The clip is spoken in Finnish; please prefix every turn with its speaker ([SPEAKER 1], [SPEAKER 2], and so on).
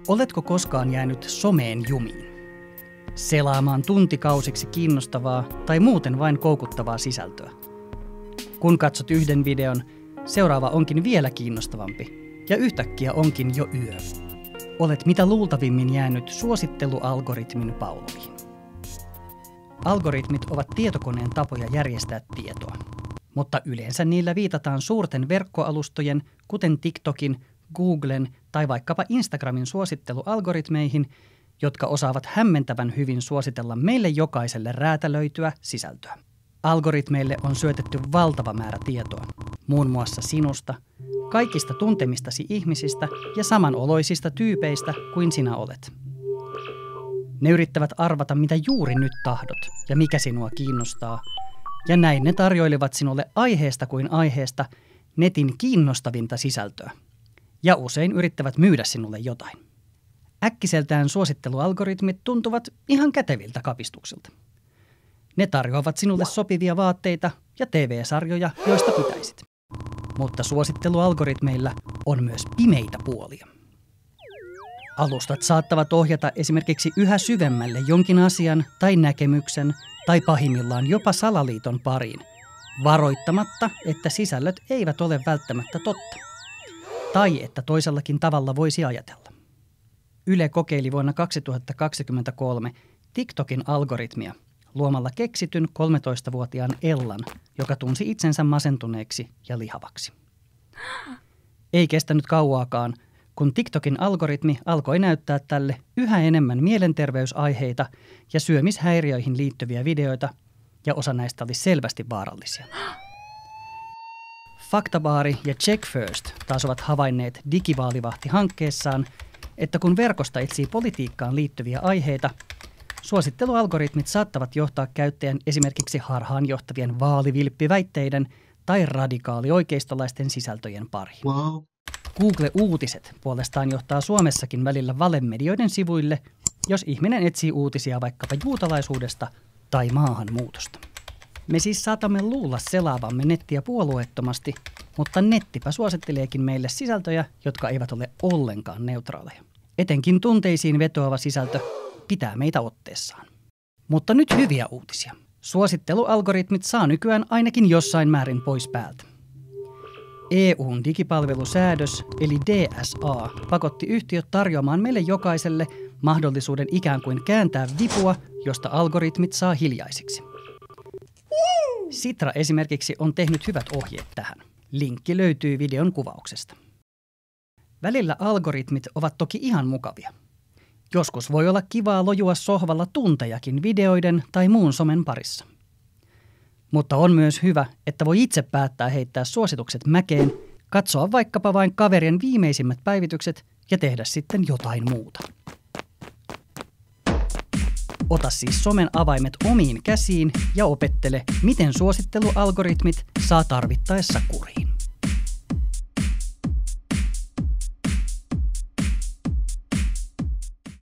[SPEAKER 1] Oletko koskaan jäänyt someen jumiin? Selaamaan tuntikausiksi kiinnostavaa tai muuten vain koukuttavaa sisältöä. Kun katsot yhden videon, seuraava onkin vielä kiinnostavampi ja yhtäkkiä onkin jo yö. Olet mitä luultavimmin jäänyt suosittelualgoritmin pauloihin. Algoritmit ovat tietokoneen tapoja järjestää tietoa, mutta yleensä niillä viitataan suurten verkkoalustojen, kuten TikTokin, Googlen tai vaikkapa Instagramin suosittelualgoritmeihin, jotka osaavat hämmentävän hyvin suositella meille jokaiselle räätälöityä sisältöä. Algoritmeille on syötetty valtava määrä tietoa, muun muassa sinusta, kaikista tuntemistasi ihmisistä ja samanoloisista tyypeistä kuin sinä olet. Ne yrittävät arvata, mitä juuri nyt tahdot ja mikä sinua kiinnostaa, ja näin ne tarjoilevat sinulle aiheesta kuin aiheesta netin kiinnostavinta sisältöä, ja usein yrittävät myydä sinulle jotain. Äkkiseltään suosittelualgoritmit tuntuvat ihan käteviltä kapistuksilta. Ne tarjoavat sinulle sopivia vaatteita ja TV-sarjoja, joista pitäisit. Mutta suosittelualgoritmeilla on myös pimeitä puolia. Alustat saattavat ohjata esimerkiksi yhä syvemmälle jonkin asian tai näkemyksen tai pahimmillaan jopa salaliiton pariin, varoittamatta, että sisällöt eivät ole välttämättä totta. Tai että toisellakin tavalla voisi ajatella. Yle kokeili vuonna 2023 TikTokin algoritmia luomalla keksityn 13-vuotiaan Ellan, joka tunsi itsensä masentuneeksi ja lihavaksi. Ei kestänyt kauaakaan, kun TikTokin algoritmi alkoi näyttää tälle yhä enemmän mielenterveysaiheita ja syömishäiriöihin liittyviä videoita, ja osa näistä oli selvästi vaarallisia. Faktabaari ja Check First taas ovat havainneet Digivaalivahti-hankkeessaan, että kun verkosta etsii politiikkaan liittyviä aiheita, suosittelualgoritmit saattavat johtaa käyttäjän esimerkiksi harhaanjohtavien vaalivilppiväitteiden tai radikaalioikeistolaisten sisältöjen pariin.
[SPEAKER 2] Wow.
[SPEAKER 1] Google Uutiset puolestaan johtaa Suomessakin välillä valemedioiden sivuille, jos ihminen etsii uutisia vaikkapa juutalaisuudesta tai maahanmuutosta. Me siis saatamme luulla selaavamme nettiä puolueettomasti, mutta nettipä suositteleekin meille sisältöjä, jotka eivät ole ollenkaan neutraaleja. Etenkin tunteisiin vetoava sisältö pitää meitä otteessaan. Mutta nyt hyviä uutisia. Suosittelualgoritmit saa nykyään ainakin jossain määrin pois päältä. EU:n digipalvelusäädös eli DSA pakotti yhtiöt tarjoamaan meille jokaiselle mahdollisuuden ikään kuin kääntää vipua, josta algoritmit saa hiljaisiksi. Sitra esimerkiksi on tehnyt hyvät ohjeet tähän. Linkki löytyy videon kuvauksesta. Välillä algoritmit ovat toki ihan mukavia. Joskus voi olla kivaa lojua sohvalla tuntejakin videoiden tai muun somen parissa. Mutta on myös hyvä, että voi itse päättää heittää suositukset mäkeen, katsoa vaikkapa vain kaverien viimeisimmät päivitykset ja tehdä sitten jotain muuta. Ota siis somen avaimet omiin käsiin ja opettele, miten suosittelualgoritmit saa tarvittaessa kuriin.